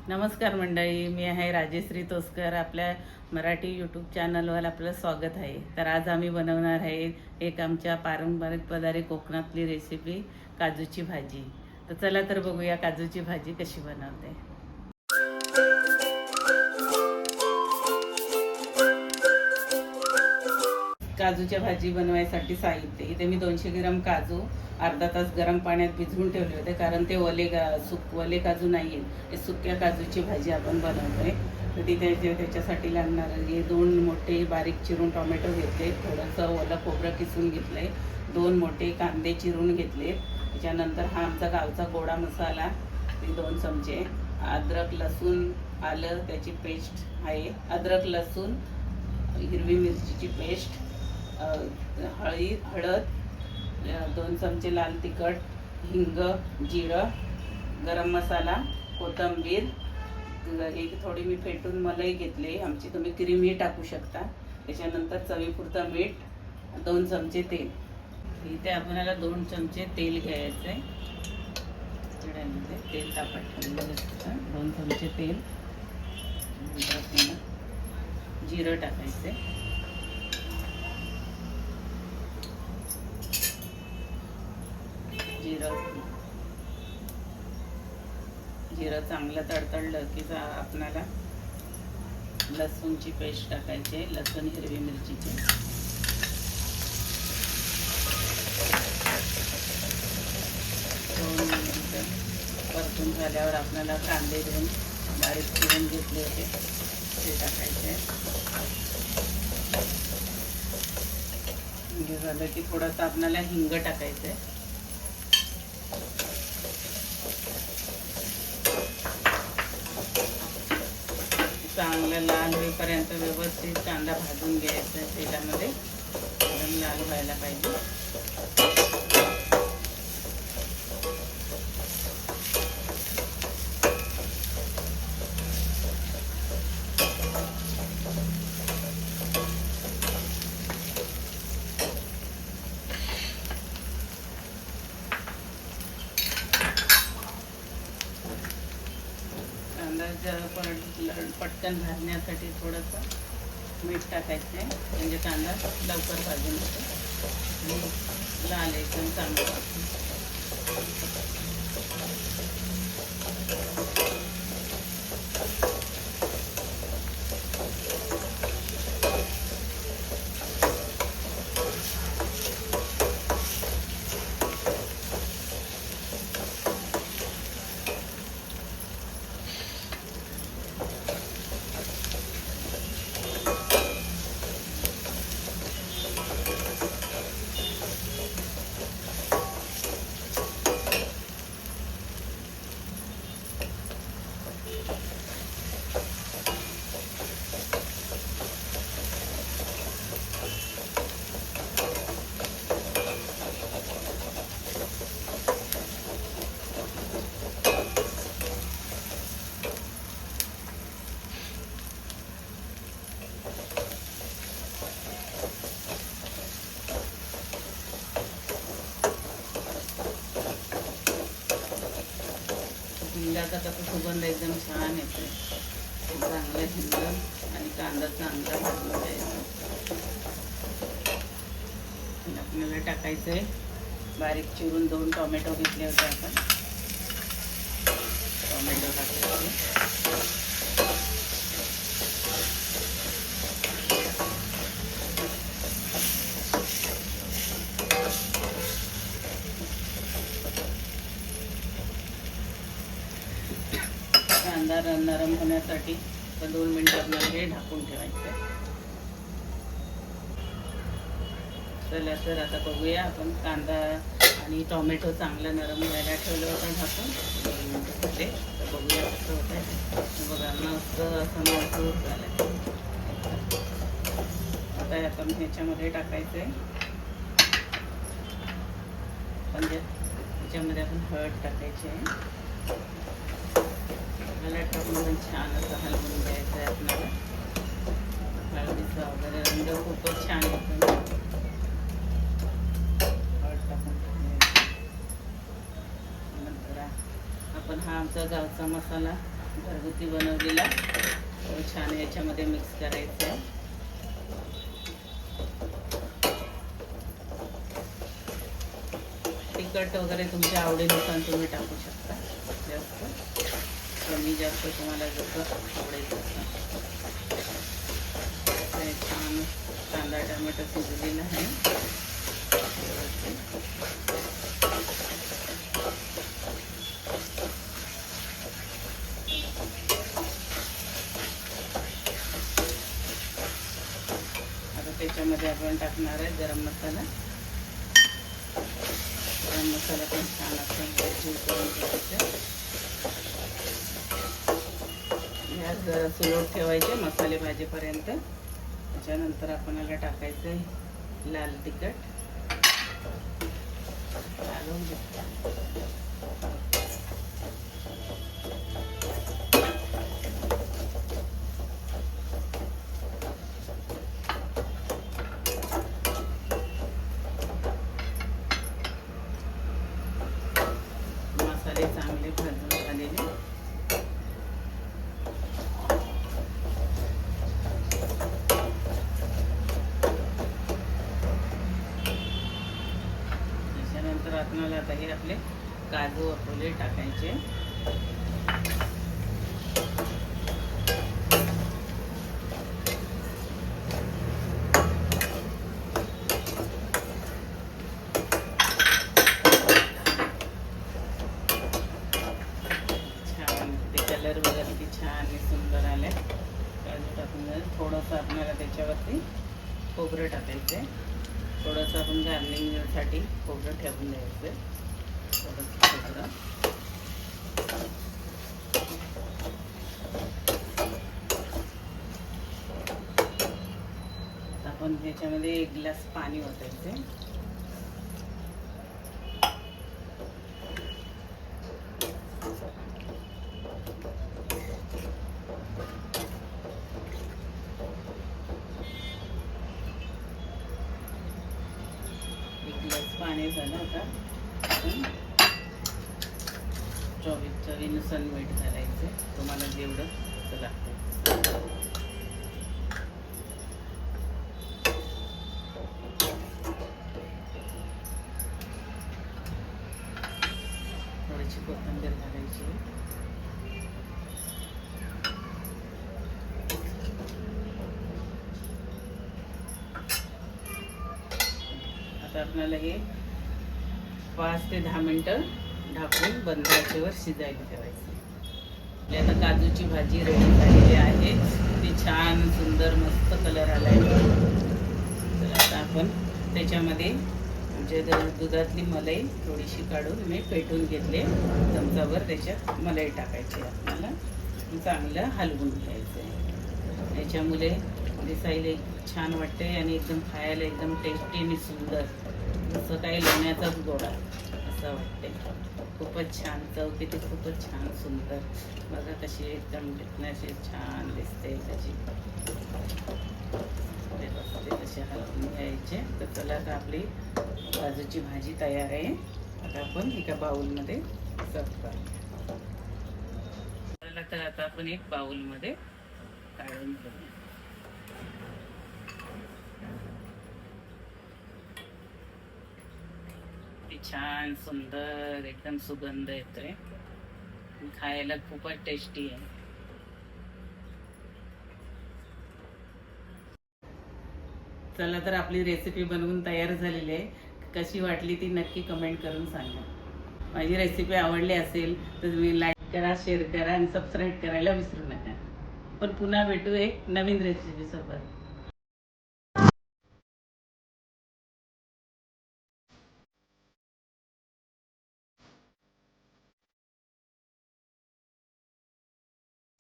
नमस्कार मंडळी, मी आहे राजेश्री तोसकर. आपल्या मराठी यूट्यूब चॅनलवर आपलं स्वागत आहे. तर आज आम्ही बनवणार आहे एक आमच्या पारंपरिक पदार्थ कोकणातली रेसिपी, काजूची भाजी. तर चला तर बघूया काजूची भाजी कशी बनवते. काजूच्या भाजी बनवायसाठी साहित्य इथे मी 200 ग्राम काजू अर्धा तास गरम पाण्यात भिजवून ठेवले होते, कारण ते वले काजू नाही आहेत. हे सुक्या काजूची भाजी आपण बनवतोय. तर तिथे त्याच्यासाठी लागणार हे 2 मोठे बारीक चिरून टोमॅटो घेतले, थोडंसं ओलं खोबरं किसून घेतले, 2 मोठे कांदे चिरून घेतले. त्याच्यानंतर हा आमचा गावचा गोडा मसाला 2 चमचे, अद्रक लसूण आलं त्याची पेस्ट आहे, अद्रक लसूण हिरवी मिरचीची पेस्ट, हळद 2 चमचे, लाल तिखट, हिंग, जिरं, गरम मसाला, कोथिंबीर, एक थोडी मी फेटून मलाई घेतली आमची, तुम्ही क्रीमही टाकू शकता. त्याच्यानंतर चवीपुरतं मीठ, 2 चमचे तेल. इथे आपल्याला 2 चमचे तेल घ्यायचं आहे. कढईमध्ये तेल तापत ठेवलेलं असतं. 2 चमचे तेल, जिरं टाकायचं. जिरं चांगलं तडतडलं की आपल्याला लसूणची पेस्ट टाकायची, लसूण हिरवी मिरचीची. परतून झाल्यावर आपल्याला कांदे 2 बारीक चिरून घेतले होते ते टाकायचे. हे झालं की थोडंसं आपल्याला हिंग टाकायचं आहे. चांगलं लाल होईपर्यंत व्यवस्थित कांदा भाजून घ्यायचा आहे तेलामध्ये, एकदम लाल व्हायला पाहिजे. पटकन भाजण्यासाठी थोडंसं मीठ टाकायचं आहे, म्हणजे कांदा लवकर भाजून होतो आणि लाल एकदम चांगलं. हिंगाचा कसा सुगंध एकदम छान येते. चांगलं हिंग आणि कांदा चांगला भाजून द्यायचा. आपल्याला टाकायचं आहे बारीक चिरून 2 टोमॅटो घेतले होते आपण, टोमॅटो टाकायचे. कांदा नरम होण्यासाठी 2 मिनिटं आपल्याला हे ढाकून ठेवायचं. चला तर आता बघूया, आपण कांदा आणि टोमॅटो चांगलं नरम व्हायला ठेवलं होतं ढाकून 2 मिनिटं झाले. तर बघूया कसं होत आहे. बघा मस्त असं मळसूर झालं. आता आपण ह्याच्यामध्ये टाकायचं आहे, म्हणजे ह्याच्यामध्ये आपण हळद टाकायची आहे. टाकून छान असं हलवून द्यायचं आहे आपल्याला. हळदीचा वगैरे रंग खूपच छान येतो. हळद टाकून नंतर आपण हा आमचा गावचा मसाला घरगुती बनवलेला छान याच्यामध्ये मिक्स करायचं आहे. तिखट वगैरे तुमच्या आवडीनुसार तुम्ही टाकू शकता. जास्त कमी जास्त तुम्हाला जसं आवडेल तसं. छान कांदा टोमॅटो शिजलेला आहे. आता त्याच्यामध्ये आपण टाकणार आहे गरम मसाला. गरम मसाला पण छान आपण करून घ्यायचा. गॅस जरा स्लो ठेवायचे मसाले भाजीपर्यंत. त्याच्यानंतर आपल्याला टाकायचं आहे लाल तिखट. मसाले चांगले भाजून झालेले. त्याच्यानंतर आपल्याला आता हे आपले काजू अकोले टाकायचे. कलर बघा किती छान आणि सुंदर आले. काजू टाकून थोडंसं आपल्याला त्याच्यावरती खोबरं टाकायचं आहे. थोडंसं आपण गार्निंगसाठी खोबरं ठेवून द्यायचं. थोडंसं खोबरं आपण त्याच्यामध्ये 1 ग्लास पाणी ओतायचं. पाणी झालं. आता आपण चवीनुसार मीठ घालायचं. तुम्हाला जेवढं लागतं. थोडीशी कोथिंबीर घालायची. आता आपल्याला हे 5 ते 10 मिनिटं ढाकून बंद आचेवर शिजायला ठेवायचं. आता काजूची भाजी रेडी झालेली आहे. ती छान सुंदर मस्त कलर आलाय. तर आता आपण त्याच्यामध्ये म्हणजे दुधातली मलाई थोडीशी काढून मी पेटून घेतले. चमचाभर त्याच्यात मलाई टाकायची. आपल्याला चांगलं हलवून घ्यायचं आहे. याच्यामुळे दिसायला छान वाटते आणि एकदम खायला एकदम टेस्टी आणि सुंदर, जसं काही लोण्याचाच गोळा असं वाटते. खूपच छान चव, किती खूपच छान सुंदर. बघा कशी एकदम टिकण्याची छान दिसते त्याची. तसे हलवून घ्यायचे. तर चला आता आपली काजूची भाजी तयार आहे. आता आपण एका बाउलमध्ये सर्व करूया. तर आता आपण एक बाउलमध्ये काढून घेऊया. छान सुंदर एकदम सुगंध येतोय. खायला खूपच टेस्टी आहे. चला तर आपली रेसिपी बनवून तयार झालेली आहे. कशी वाटली ती नक्की कमेंट करून सांगा. माझी रेसिपी आवडली असेल तर तुम्ही लाईक करा, शेअर करा आणि सबस्क्राईब करायला विसरू नका. पण पुन्हा भेटू एक नवीन रेसिपी सोबत.